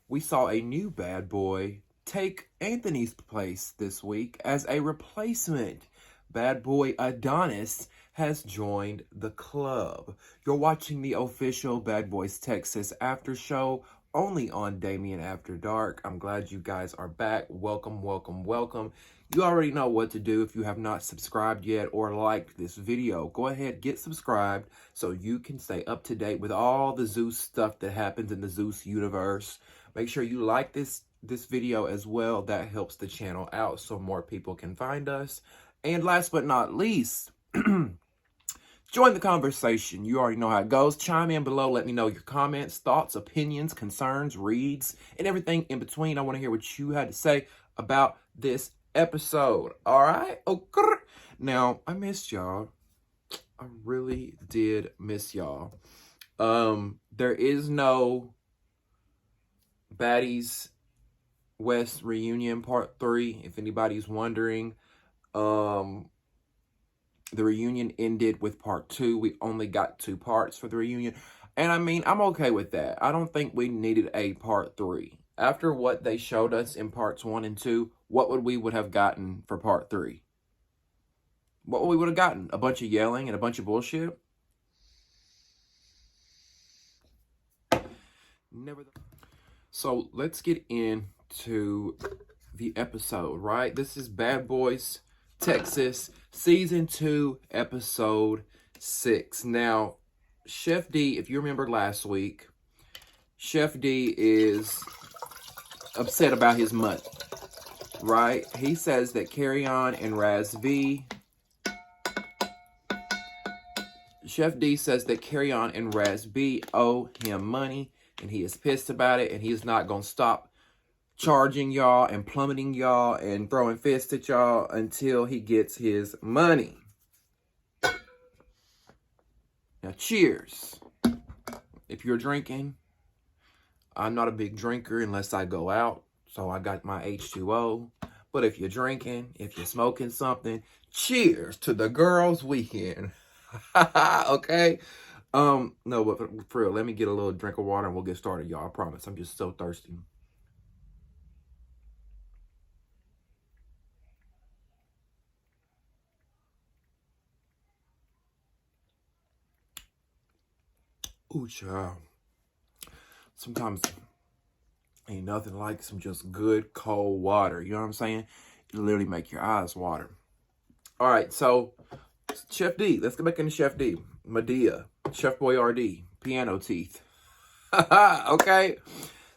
we saw a new bad boy take Anthony's place this week as a replacement. Bad boy Adonis has joined the club. You're watching the official Bad Boys Texas after show only on Damien After Dark. I'm glad you guys are back. Welcome, welcome, welcome. You already know what to do if you have not subscribed yet or liked this video. Go ahead, get subscribed so you can stay up to date with all the Zeus stuff that happens in the Zeus universe. Make sure you like this video as well. That helps the channel out so more people can find us. And last but not least, join the conversation. You already know how it goes. Chime in below. Let me know your comments, thoughts, opinions, concerns, reads, and everything in between. I want to hear what you had to say about this episode. All right? Okay. Now, I missed y'all. I really did miss y'all. There is no Baddies West reunion part 3, if anybody's wondering. The reunion ended with part 2. We only got 2 parts for the reunion. And I mean, I'm okay with that. I don't think we needed a part 3. After what they showed us in parts 1 and 2, what would have gotten for part 3? What we would have gotten? A bunch of yelling and a bunch of bullshit? Never. So let's get into the episode, right? This is Bad Boys Texas, Season 2, Episode 6. Now, Chef D, if you remember last week, Chef D is upset about his money, right? He says that Carry On and Raz V, Chef D says that Carry On and Raz B owe him money, and he is pissed about it, and he is not going to stop charging y'all and plummeting y'all and throwing fists at y'all until he gets his money. Now, cheers. If you're drinking, I'm not a big drinker unless I go out, so I got my H2O. But if you're drinking, if you're smoking something, cheers to the girls' weekend. Okay? No, but for real, let me get a little drink of water and we'll get started, y'all. I promise. I'm just so thirsty. Ooh, child. Sometimes ain't nothing like some just good cold water. You know what I'm saying? It'll literally make your eyes water. All right, so Chef D. Let's get back into Chef D. Medea. Chef Boyardee. Piano teeth. Okay?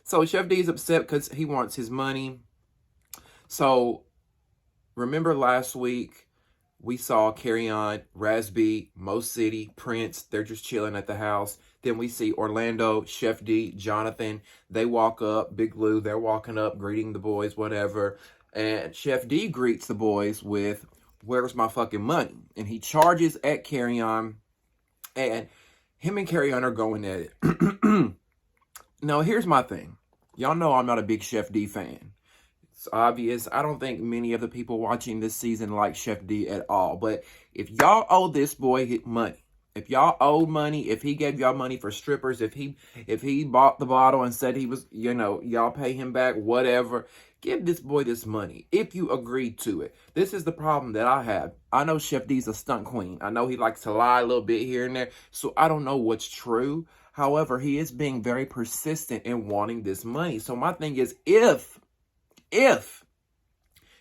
So Chef D is upset because he wants his money. So remember last week, we saw Carry On, Raz B, Mo City, Prince. They're just chilling at the house. Then we see Orlando, Chef D, Jonathan. They walk up. Big Lou, they're walking up, greeting the boys, whatever. And Chef D greets the boys with, "Where's my fucking money?" And he charges at Carry On. And him and Carry On are going at it. Now, here's my thing. Y'all know I'm not a big Chef D fan. It's obvious. I don't think many of the people watching this season like Chef D at all. But if y'all owe this boy money, if y'all owed money, if he gave y'all money for strippers, if he bought the bottle and said he was, you know, y'all pay him back, whatever, give this boy this money if you agreed to it. This is the problem that I have. I know Chef D's a stunt queen. I know he likes to lie a little bit here and there. So I don't know what's true. However, he is being very persistent in wanting this money. So my thing is, if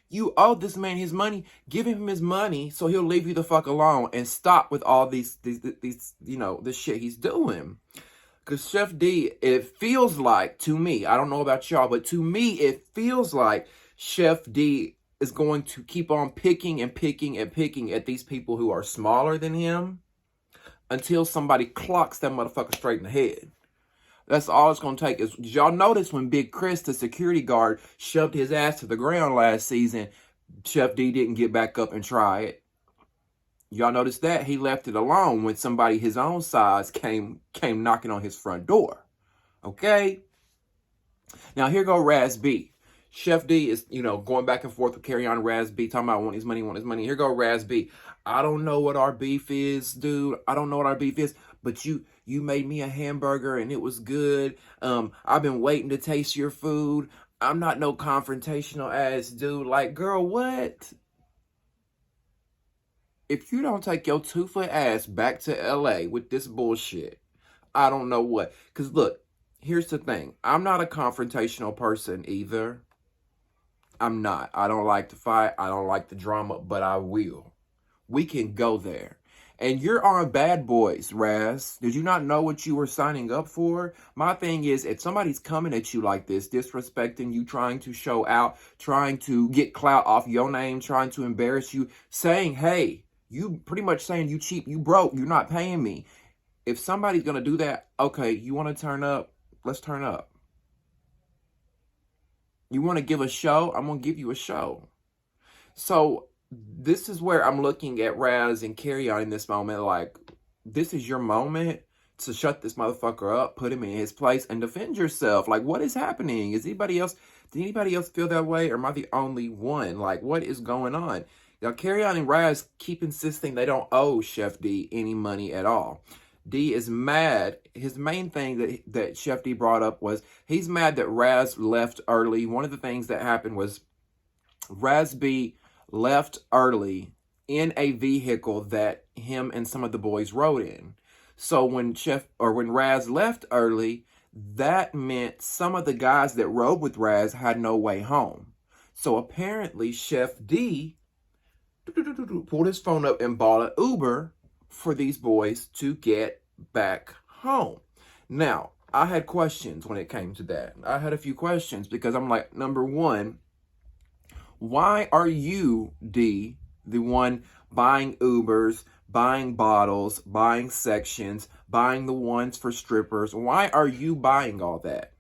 you owe this man his money, give him his money so he'll leave you the fuck alone and stop with all these you know, the shit he's doing. Because Chef D, it feels like, to me, I don't know about y'all, but to me, it feels like Chef D is going to keep on picking and picking and picking at these people who are smaller than him until somebody clocks that motherfucker straight in the head. That's all it's going to take. Is, did y'all notice when Big Chris, the security guard, shoved his ass to the ground last season, Chef D didn't get back up and try it? Y'all notice that? He left it alone when somebody his own size came knocking on his front door. Okay? Now, here go Raz B. Chef D is, you know, going back and forth with Carry On Raz B, talking about want his money, want his money. Here go Raz B. I don't know what our beef is, dude. I don't know what our beef is. but you made me a hamburger and it was good. I've been waiting to taste your food. I'm not no confrontational ass dude. Like, girl, what? If you don't take your 2-foot ass back to LA with this bullshit, I don't know what. Because look, here's the thing. I'm not a confrontational person either. I'm not. I don't like to fight. I don't like the drama, but I will. We can go there. And you're on Bad Boys, Raz. Did you not know what you were signing up for? My thing is, if somebody's coming at you like this, disrespecting you, trying to show out, trying to get clout off your name, trying to embarrass you, saying, hey, you pretty much saying you cheap, you broke, you're not paying me. If somebody's going to do that, okay, you want to turn up? Let's turn up. You want to give a show? I'm going to give you a show. So this is where I'm looking at Raz and Carry On in this moment. Like, this is your moment to shut this motherfucker up, put him in his place, and defend yourself. Like, what is happening? Did anybody else feel that way? Or am I the only one? Like, what is going on? Now, Carry On and Raz keep insisting they don't owe Chef D any money at all. D is mad. His main thing that Chef D brought up was he's mad that Raz left early. One of the things that happened was Raz B left early in a vehicle that him and some of the boys rode in. So when Raz left early, that meant some of the guys that rode with Raz had no way home. So apparently Chef D pulled his phone up and bought an Uber for these boys to get back home. Now, I had questions when it came to that. I had a few questions because I'm like, number one, why are you, D, the one buying Ubers, buying bottles, buying sections, buying the ones for strippers? Why are you buying all that?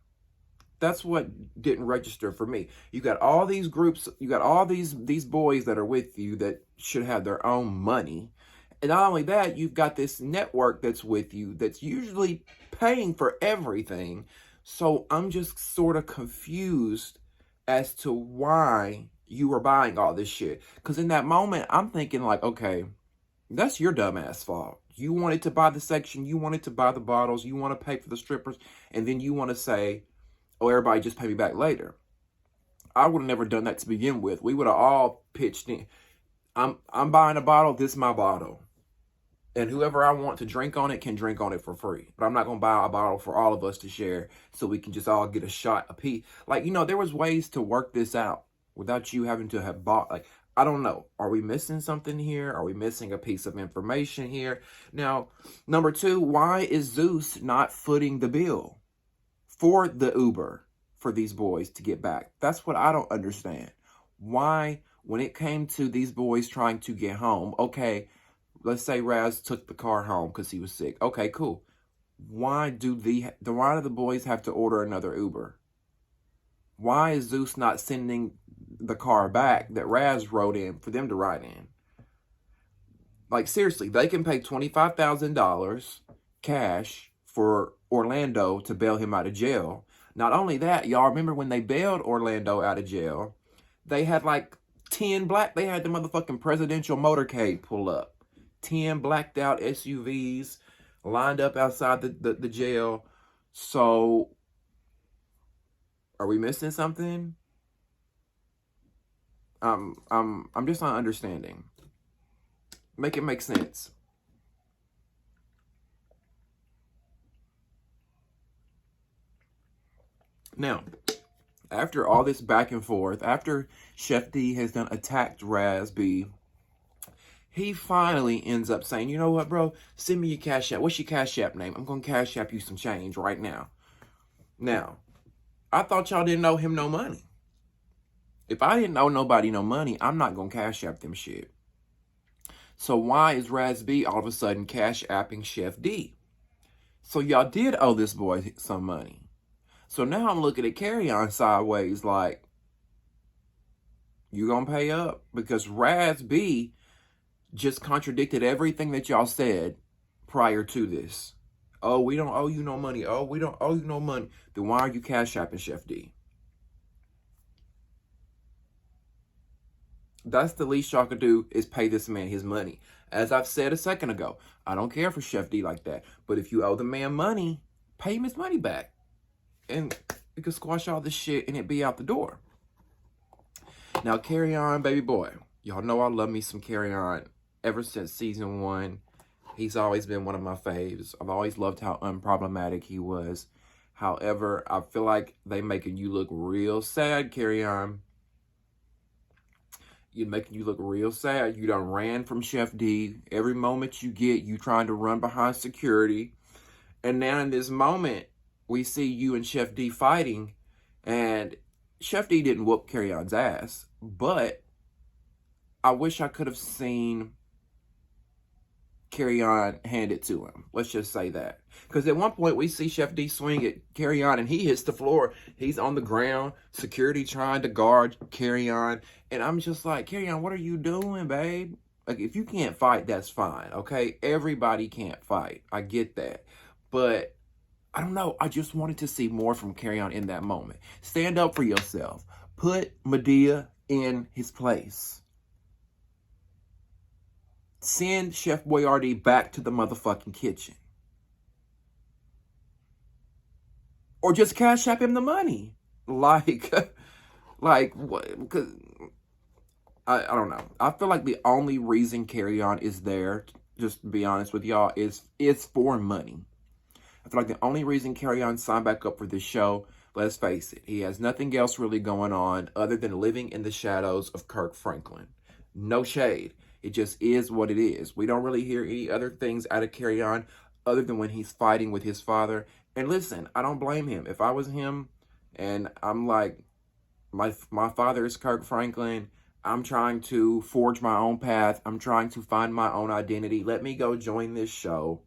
That's what didn't register for me. You got all these groups, you got all these boys that are with you that should have their own money. And not only that, you've got this network that's with you that's usually paying for everything. So I'm just sort of confused as to why you were buying all this shit. Because in that moment, I'm thinking like, okay, that's your dumbass fault. You wanted to buy the section, you wanted to buy the bottles, you want to pay for the strippers, and then you want to say, oh, everybody just pay me back later. I would have never done that to begin with. We would have all pitched in. I'm buying a bottle, this is my bottle. And whoever I want to drink on it can drink on it for free. But I'm not going to buy a bottle for all of us to share so we can just all get a shot apiece. Like, there was ways to work this out without you having to have bought. Like, I don't know. Are we missing something here? Are we missing a piece of information here? Now, number two, why is Zeus not footing the bill for the Uber for these boys to get back? That's what I don't understand. Why, when it came to these boys trying to get home, okay, let's say Raz took the car home because he was sick. Okay, cool. Why do the boys have to order another Uber? Why is Zeus not sending the car back that Raz rode in for them to ride in? Like, seriously, they can pay $25,000 cash for Orlando to bail him out of jail. Not only that, y'all remember when they bailed Orlando out of jail, they had like 10 they had the motherfucking presidential motorcade pull up. 10 blacked out SUVs lined up outside the jail. So, are we missing something? I'm just not understanding. Make it make sense. Now, after all this back and forth, after Chef D has done attacked Raz B, he finally ends up saying, you know what, bro? Send me your Cash App. What's your Cash App name? I'm going to Cash App you some change right now. Now, I thought y'all didn't owe him no money. If I didn't owe nobody no money, I'm not going to Cash App them shit. So why is Raz B all of a sudden Cash Apping Chef D? So y'all did owe this boy some money. So now I'm looking at Carry On sideways like, you going to pay up? Because Raz B just contradicted everything that y'all said prior to this. Oh, we don't owe you no money. Oh, we don't owe you no money. Then why are you Cash Apping Chef D? That's the least y'all could do, is pay this man his money. As I've said a second ago, I don't care for Chef D like that. But if you owe the man money, pay him his money back. And we could squash all this shit and it be out the door. Now, Carry On, baby boy. Y'all know I love me some Carry On ever since season 1. He's always been one of my faves. I've always loved how unproblematic he was. However, I feel like they making you look real sad, Carry On. You're making you look real sad. You done ran from Chef D. Every moment you get, you trying to run behind security. And now in this moment, we see you and Chef D fighting. And Chef D didn't whoop Carry On's ass. But I wish I could have seen Carry On hand it to him. Let's just say that. Because at one point we see Chef D swing at Carry On and he hits the floor. He's on the ground. Security trying to guard Carry On. And I'm just like, Carry On, what are you doing, babe? Like, if you can't fight, that's fine, okay? Everybody can't fight. I get that. But I don't know. I just wanted to see more from Carry On in that moment. Stand up for yourself. Put Madea in his place. Send Chef Boyardee back to the motherfucking kitchen. Or just cash app him the money. Like what? Because I don't know. I feel like the only reason Carry On is there, just to be honest with y'all, is for money. I feel like the only reason Carry On signed back up for this show, let's face it, he has nothing else really going on other than living in the shadows of Kirk Franklin. No shade. It just is what it is. We don't really hear any other things out of Carry On other than when he's fighting with his father. And listen, I don't blame him. If I was him and I'm like, my father is Kirk Franklin, I'm trying to forge my own path. I'm trying to find my own identity. Let me go join this show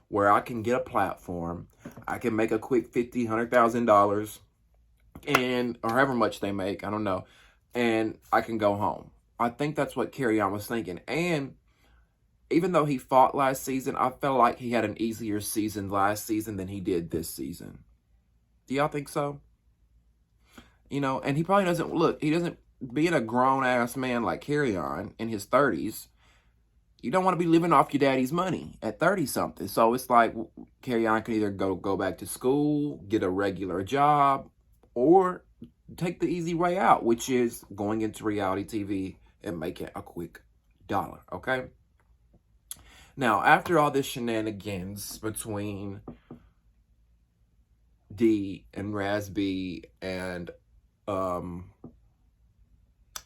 where I can get a platform. I can make a quick $50,000, $100,000 and or however much they make, I don't know. And I can go home. I think that's what Carry On was thinking. And even though he fought last season, I felt like he had an easier season last season than he did this season. Do y'all think so? You know, and he probably doesn't, look, he doesn't, being a grown-ass man like Carry On in his 30s, you don't want to be living off your daddy's money at 30-something. So it's like Carry On can either go back to school, get a regular job, or take the easy way out, which is going into reality TV and making a quick dollar, okay? Now, after all this shenanigans between D and Raz B and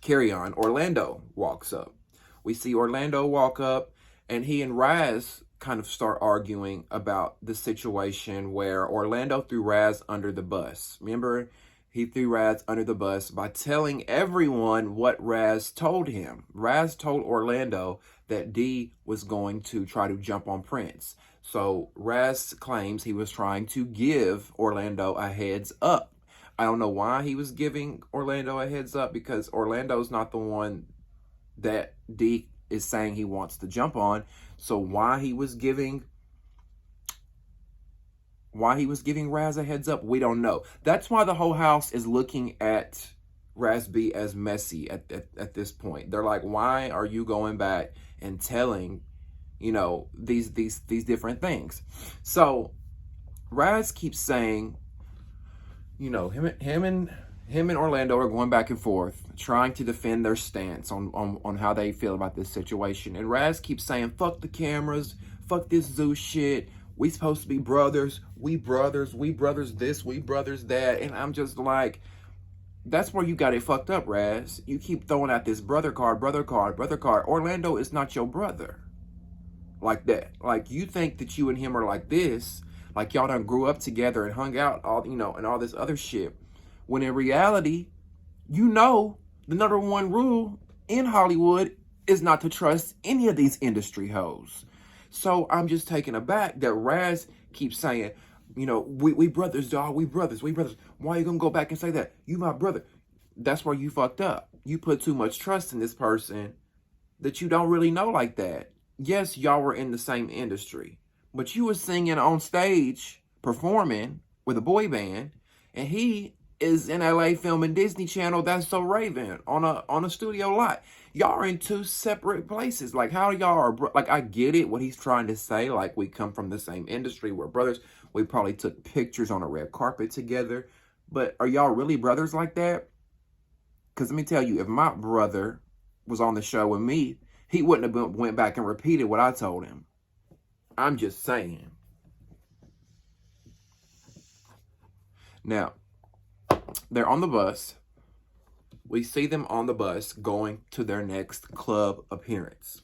Carry On, Orlando walks up. We see Orlando walk up, and he and Raz kind of start arguing about the situation where Orlando threw Raz under the bus. Remember, he threw Raz under the bus by telling everyone what Raz told him. Raz told Orlando that D was going to try to jump on Prince. So Raz claims he was trying to give Orlando a heads up. I don't know why he was giving Orlando a heads up, because Orlando's not the one that D is saying he wants to jump on. So why he was giving Raz a heads up, we don't know. That's why the whole house is looking at Raz B as messy at this point. They're like, why are you going back and telling, you know, these different things? So Raz keeps saying, you know, him and Orlando are going back and forth, trying to defend their stance on how they feel about this situation. And Raz keeps saying, fuck the cameras, fuck this Zeus shit. We supposed to be brothers. We brothers this, we brothers that. And I'm just like, that's where you got it fucked up, Raz. You keep throwing out this brother card. Orlando is not your brother. Like that. Like, you think that you and him are like this, like y'all done grew up together and hung out all, you know, and all this other shit. When in reality, you know, the number one rule in Hollywood is not to trust any of these industry hoes. So I'm just taken aback that Raz keeps saying, you know, we brothers, dog, we brothers. Why are you gonna go back and say that? You my brother. That's where you fucked up. You put too much trust in this person that you don't really know like that. Yes, y'all were in the same industry, but you were singing on stage, performing with a boy band, and he is in LA filming Disney Channel That's So Raven on a studio lot. Y'all are in two separate places. Like, how y'all are, like, I get it, what he's trying to say. Like, we come from the same industry. We're brothers. We probably took pictures on a red carpet together. But are y'all really brothers like that? Because let me tell you, if my brother was on the show with me, he wouldn't have went back and repeated what I told him. I'm just saying. Now, they're on the bus. We see them on the bus going to their next club appearance.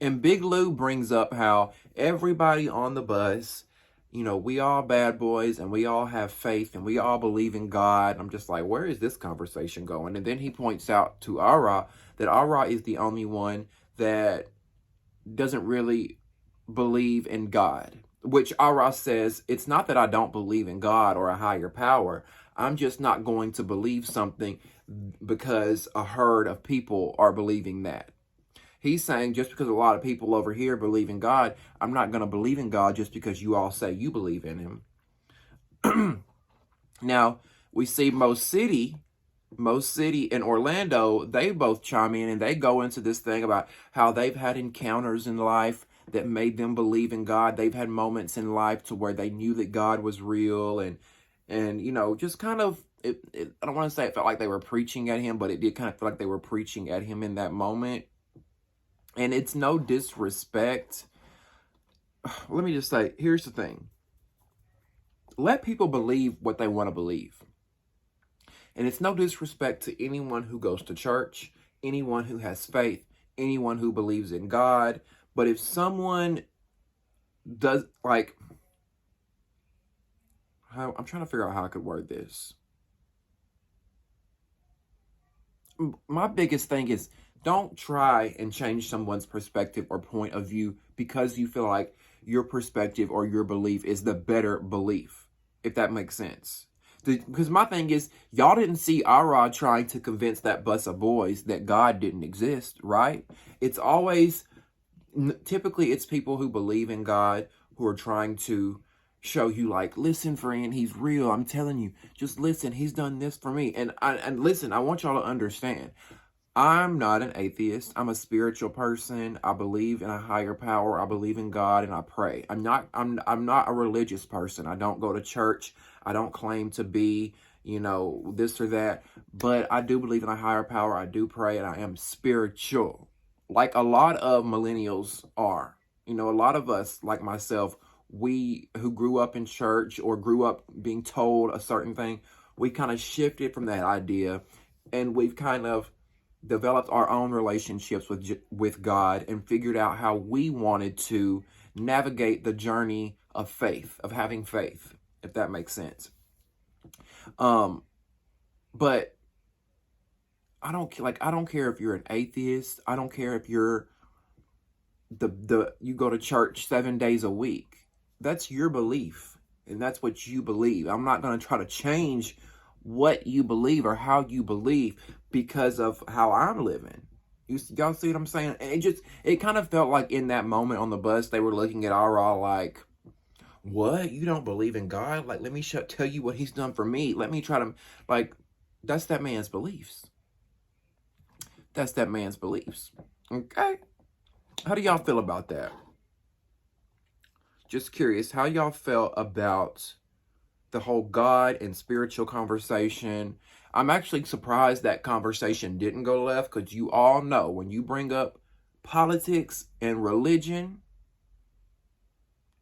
And Big Lou brings up how everybody on the bus, you know, we all bad boys and we all have faith and we all believe in God. I'm just like, where is this conversation going? And then he points out to Ara that Ara is the only one that doesn't really believe in God. Which Ara says, it's not that I don't believe in God or a higher power. I'm just not going to believe something because a herd of people are believing that. He's saying just because a lot of people over here believe in God, I'm not going to believe in God just because you all say you believe in him. Now, we see Most City and Orlando, they both chime in and they go into this thing about how they've had encounters in life that made them believe in God. They've had moments in life to where they knew that God was real and you know, just kind of, I don't want to say it felt like they were preaching at him, but it did kind of feel like they were preaching at him in that moment. And it's no disrespect. Let me just say, here's the thing. Let people believe what they want to believe. And it's no disrespect to anyone who goes to church, anyone who has faith, anyone who believes in God. But if someone does, like, I'm trying to figure out how I could word this. My biggest thing is, don't try and change someone's perspective or point of view because you feel like your perspective or your belief is the better belief, if that makes sense. Because my thing is, y'all didn't see Ara trying to convince that bus of boys that God didn't exist, right? It's always, typically it's people who believe in God who are trying to show you, like, listen, friend, he's real. I'm telling you, just listen. He's done this for me. And listen, I want y'all to understand. I'm not an atheist. I'm a spiritual person. I believe in a higher power. I believe in God and I pray. I'm not a religious person. I don't go to church. I don't claim to be, you know, this or that. But I do believe in a higher power. I do pray and I am spiritual. Like a lot of millennials are. You know, a lot of us, like myself, we who grew up in church or grew up being told a certain thing, we kind of shifted from that idea and we've kind of developed our own relationships with God and figured out how we wanted to navigate the journey of faith, of having faith, if that makes sense. But I don't care if you're an atheist. I don't care if you're you go to church 7 days a week. That's your belief and that's what you believe. I'm not going to try to change what you believe or how you believe because of how I'm living. Y'all see what I'm saying? And it kind of felt like in that moment on the bus, they were looking at Ara like, what? You don't believe in God? Like, let me tell you what he's done for me. Let me try to, like, that's that man's beliefs. That's that man's beliefs. Okay? How do y'all feel about that? Just curious, how y'all felt about the whole God and spiritual conversation. I'm actually surprised that conversation didn't go left because you all know when you bring up politics and religion,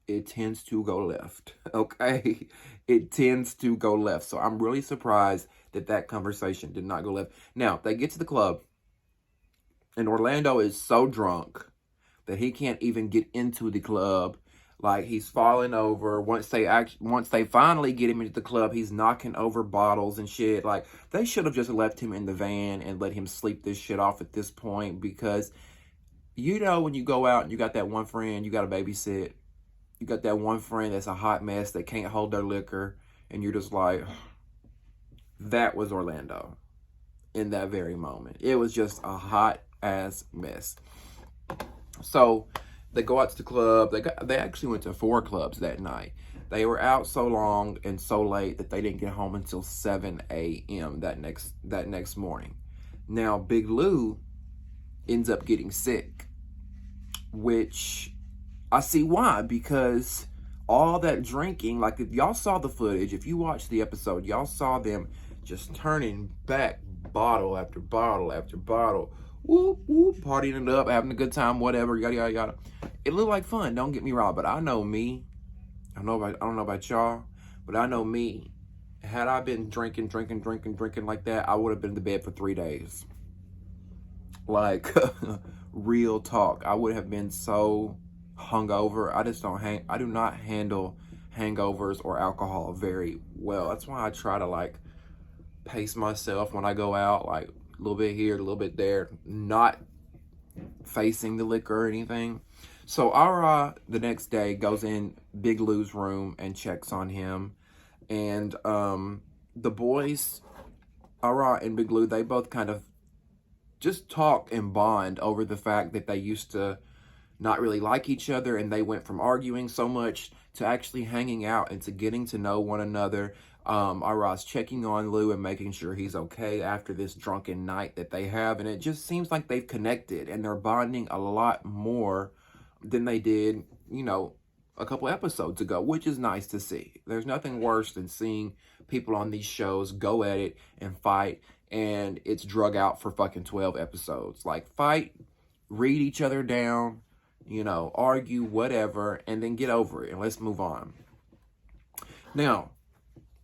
it tends to go left, okay? It tends to go left. So I'm really surprised that conversation did not go left. Now, they get to the club, and Orlando is so drunk that he can't even get into the club. Like, he's falling over. Once they finally get him into the club, he's knocking over bottles and shit. Like, they should have just left him in the van and let him sleep this shit off at this point because, you know, when you go out and you got that one friend you got to babysit, you got that one friend that's a hot mess that can't hold their liquor, and you're just like, that was Orlando in that very moment. It was just a hot ass mess. So they go out to the club. They actually went to 4 clubs that night. They were out so long and so late that they didn't get home until 7 a.m. that next morning. Now, Big Lou ends up getting sick, which I see why, because all that drinking, like if y'all saw the footage, if you watched the episode, y'all saw them just turning back bottle after bottle after bottle, whoop, whoop, partying it up, having a good time, whatever, yada, yada, yada. It looked like fun, don't get me wrong, but I know me, I don't know about y'all, but I know me. Had I been drinking like that, I would have been to bed for 3 days. Like, real talk. I would have been so hungover. I do not handle hangovers or alcohol very well. That's why I try to like pace myself when I go out, like a little bit here, a little bit there, not facing the liquor or anything. So Ara the next day goes in Big Lou's room and checks on him. And the boys, Ara and Big Lou, they both kind of just talk and bond over the fact that they used to not really like each other, and they went from arguing so much to actually hanging out and to getting to know one another. Ara's checking on Lou and making sure he's okay after this drunken night that they have, and it just seems like they've connected and they're bonding a lot more than they did, you know, a couple episodes ago, which is nice to see. There's nothing worse than seeing people on these shows go at it and fight, and it's drug out for fucking 12 episodes. Like, fight, read each other down, you know, argue, whatever, and then get over it and let's move on. Now,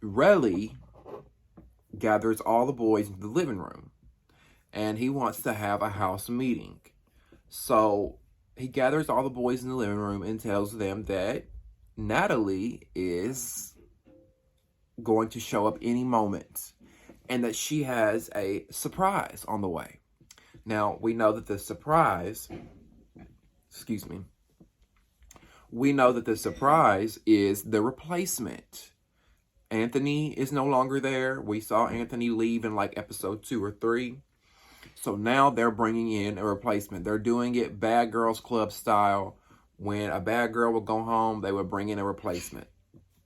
Relly gathers all the boys into the living room, and he wants to have a house meeting. So he gathers all the boys in the living room and tells them that Natalie is going to show up any moment and that she has a surprise on the way. Now, we know that the surprise, we know that the surprise is the replacement. Anthony is no longer there. We saw Anthony leave in like episode 2 or 3. So now they're bringing in a replacement. They're doing it Bad Girls Club style. When a bad girl would go home, they would bring in a replacement.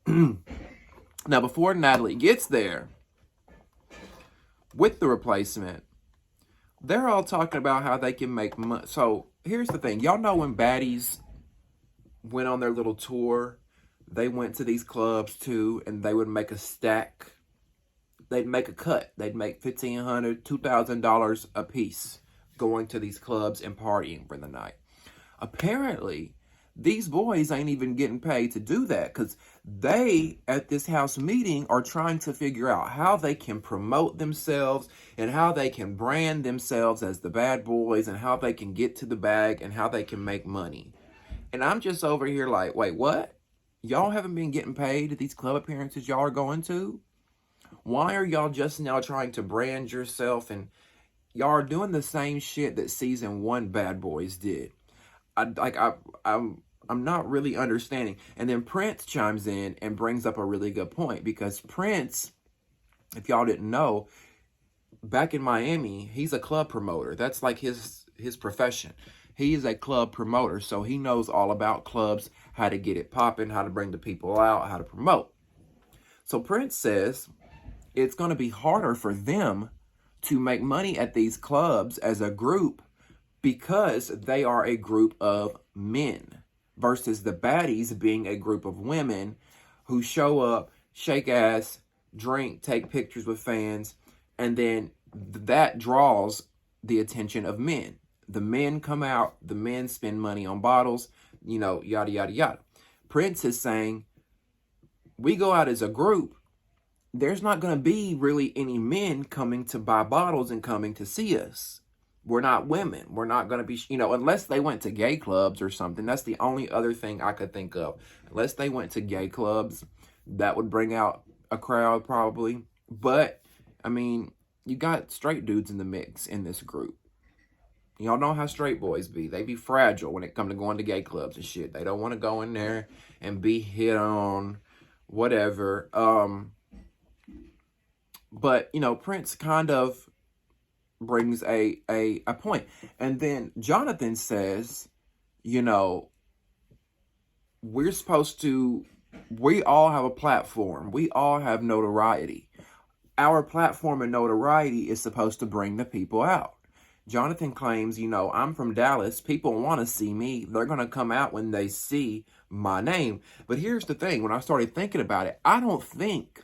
Now, before Natalie gets there with the replacement, they're all talking about how they can make money. So here's the thing. Y'all know when baddies went on their little tour, they went to these clubs too, and they would make a stack. They'd make a cut. They'd make $1,500, $2,000 a piece going to these clubs and partying for the night. Apparently, these boys ain't even getting paid to do that, because they, at this house meeting, are trying to figure out how they can promote themselves and how they can brand themselves as the bad boys and how they can get to the bag and how they can make money. And I'm just over here like, wait, what? Y'all haven't been getting paid at these club appearances y'all are going to? Why are y'all just now trying to brand yourself? And y'all are doing the same shit that season 1 Bad Boys did. I'm not really understanding. And then Prince chimes in and brings up a really good point, because Prince, if y'all didn't know, back in Miami, he's a club promoter. That's like his profession. He's a club promoter, so he knows all about clubs, how to get it popping, how to bring the people out, how to promote. So Prince says it's going to be harder for them to make money at these clubs as a group because they are a group of men versus the baddies being a group of women who show up, shake ass, drink, take pictures with fans, and then that draws the attention of men. The men come out, the men spend money on bottles, you know, yada, yada, yada. Prince is saying, we go out as a group, there's not going to be really any men coming to buy bottles and coming to see us. We're not women. We're not going to be, you know, unless they went to gay clubs or something. That's the only other thing I could think of. Unless they went to gay clubs, that would bring out a crowd probably. But, I mean, you got straight dudes in the mix in this group. Y'all know how straight boys be. They be fragile when it come to going to gay clubs and shit. They don't want to go in there and be hit on, whatever. But, you know, Prince kind of brings a point. And then Jonathan says, you know, we're supposed to We all have a platform. We all have notoriety. Our platform and notoriety is supposed to bring the people out. Jonathan claims, I'm from Dallas. People want to see me. They're going to come out when they see my name. But here's the thing. When I started thinking about it, I don't think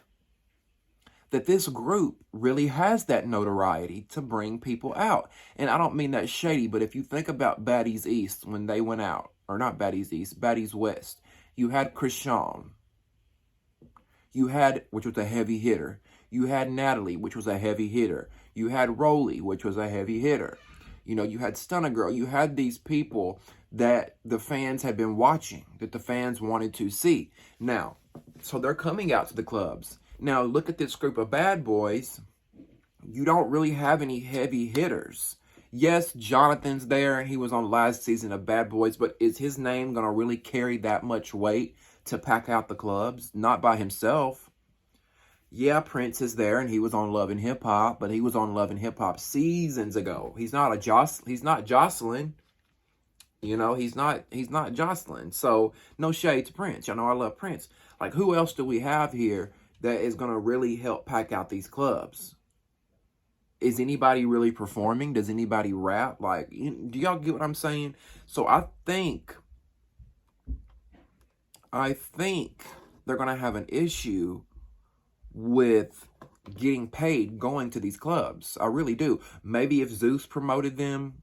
that this group really has that notoriety to bring people out. And I don't mean that shady, but if you think about Baddies East when they went out, or not Baddies East, Baddies West, you had Krishan. You had, which was a heavy hitter. You had Natalie, which was a heavy hitter. You had Rolly, which was a heavy hitter. You had Stunner Girl. You had these people that the fans had been watching, that the fans wanted to see. Now, so they're coming out to the clubs. Now, look at this group of bad boys. You don't really have any heavy hitters. Yes, Jonathan's there, and he was on last season of Bad Boys, but is his name going to really carry that much weight to pack out the clubs? Not by himself. Yeah, Prince is there, and he was on Love and Hip Hop, but he was on Love and Hip Hop seasons ago. He's not Jocelyn. He's not Jocelyn. So no shade to Prince. Y'all know I love Prince. Like, who else do we have here that is going to really help pack out these clubs? Is anybody really performing? Does anybody rap? Like, do y'all get what I'm saying? So I think they're going to have an issue with getting paid going to these clubs. I really do. Maybe if Zeus promoted them,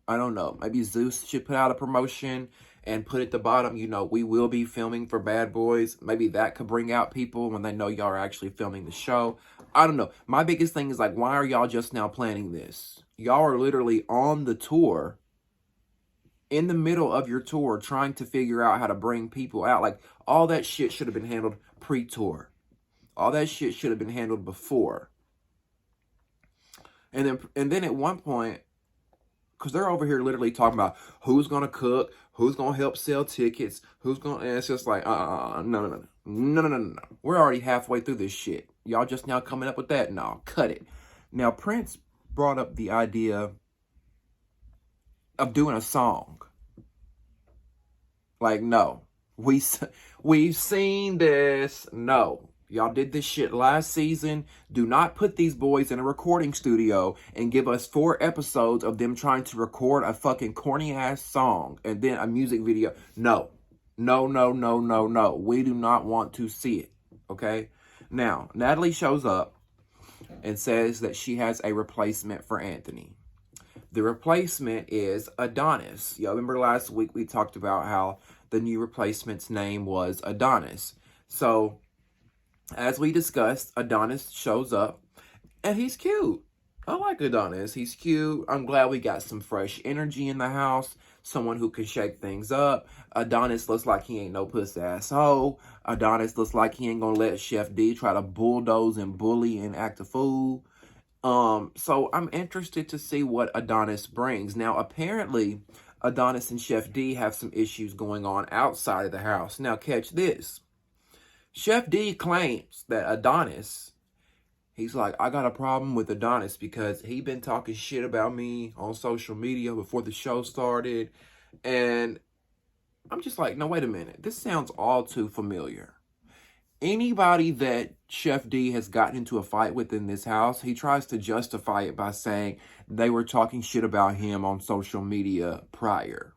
I don't know. Maybe Zeus should put out a promotion and put at the bottom, we will be filming for Bad Boys. Maybe that could bring out people when they know y'all are actually filming the show. I don't know. My biggest thing is, like, why are y'all just now planning this? Y'all are literally on the tour, in the middle of your tour, trying to figure out how to bring people out. Like, all that shit should have been handled pre-tour. All that shit should have been handled before. And then at one point, because they're over here literally talking about who's going to cook, who's going to help sell tickets, and it's just like, no. We're already halfway through this shit. Y'all just now coming up with that? No, cut it. Now, Prince brought up the idea of doing a song. Like, no. We've seen this. No. Y'all did this shit last season. Do not put these boys in a recording studio and give us 4 episodes of them trying to record a fucking corny ass song and then a music video. No. No. We do not want to see it. Okay? Now, Natalie shows up and says that she has a replacement for Anthony. The replacement is Adonis. Y'all remember last week we talked about how the new replacement's name was Adonis. So, as we discussed, Adonis shows up, and he's cute. I like Adonis. He's cute. I'm glad we got some fresh energy in the house. Someone who can shake things up. Adonis looks like he ain't no pussy asshole. Adonis looks like he ain't gonna let Chef D try to bulldoze and bully and act a fool. So I'm interested to see what Adonis brings. Now, apparently, Adonis and Chef D have some issues going on outside of the house. Now, catch this. Chef D claims that Adonis, he's like, I got a problem with Adonis because he been talking shit about me on social media before the show started. And I'm just like, no, wait a minute. This sounds all too familiar. Anybody that Chef D has gotten into a fight with in this house, he tries to justify it by saying they were talking shit about him on social media prior.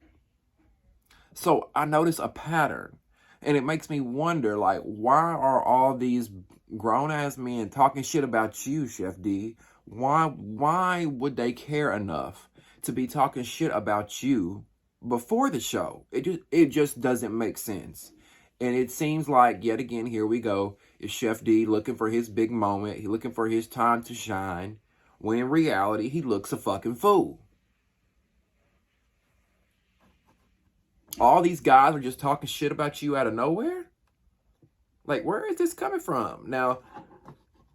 So I notice a pattern. And it makes me wonder, like, why are all these grown-ass men talking shit about you, Chef D? Why would they care enough to be talking shit about you before the show? It just doesn't make sense. And it seems like, yet again, here we go. Is Chef D looking for his big moment? He looking for his time to shine. When in reality, he looks a fucking fool. All these guys are just talking shit about you out of nowhere? Like, where is this coming from? Now,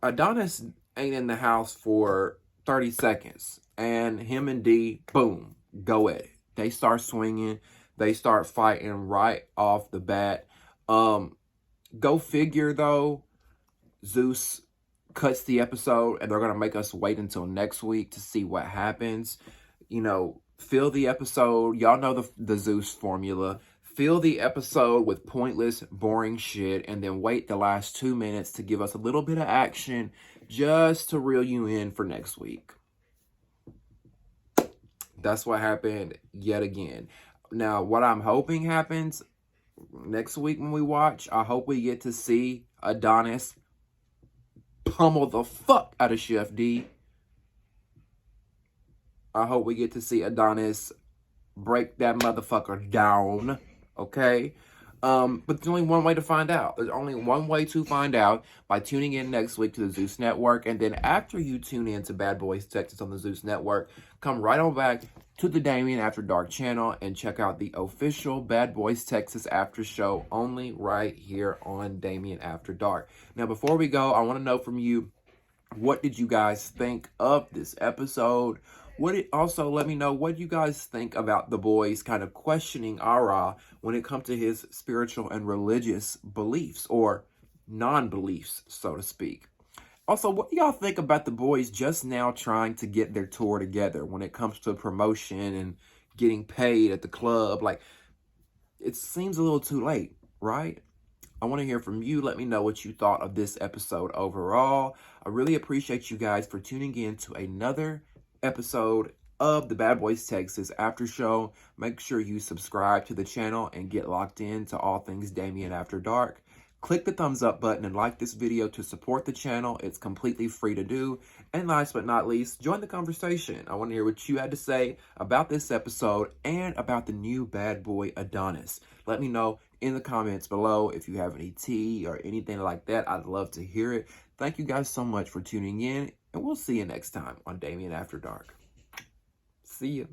Adonis ain't in the house for 30 seconds. And him and D, boom, go at it. They start swinging. They start fighting right off the bat. Go figure, though. Zeus cuts the episode, and they're going to make us wait until next week to see what happens. Fill the episode. Y'all know the Zeus formula. fill the episode with pointless, boring shit, and then wait the last 2 minutes to give us a little bit of action just to reel you in for next week. That's what happened yet again. Now, what I'm hoping happens next week when we watch, I hope we get to see Adonis pummel the fuck out of Chef D. I hope we get to see Adonis break that motherfucker down, okay? But there's only one way to find out. There's only one way to find out, by tuning in next week to the Zeus Network. And then after you tune in to Bad Boys Texas on the Zeus Network, come right on back to the Damien After Dark channel and check out the official Bad Boys Texas After Show, only right here on Damien After Dark. Now, before we go, I want to know from you, what did you guys think of this episode? Also, let me know what you guys think about the boys kind of questioning Ara when it comes to his spiritual and religious beliefs, or non-beliefs, so to speak. Also, what do y'all think about the boys just now trying to get their tour together when it comes to promotion and getting paid at the club? Like, it seems a little too late, right? I want to hear from you. Let me know what you thought of this episode overall. I really appreciate you guys for tuning in to another episode of the Bad Boys Texas After Show. Make sure you subscribe to the channel and get locked in to all things Damien After Dark. Click the thumbs up button and like this video to support the channel. It's completely free to do. And last but not least, join the conversation. I want to hear what you had to say about this episode and about the new bad boy Adonis. Let me know in the comments below if you have any tea or anything like that. I'd love to hear it. Thank you guys so much for tuning in, and we'll see you next time on Damien After Dark. See you.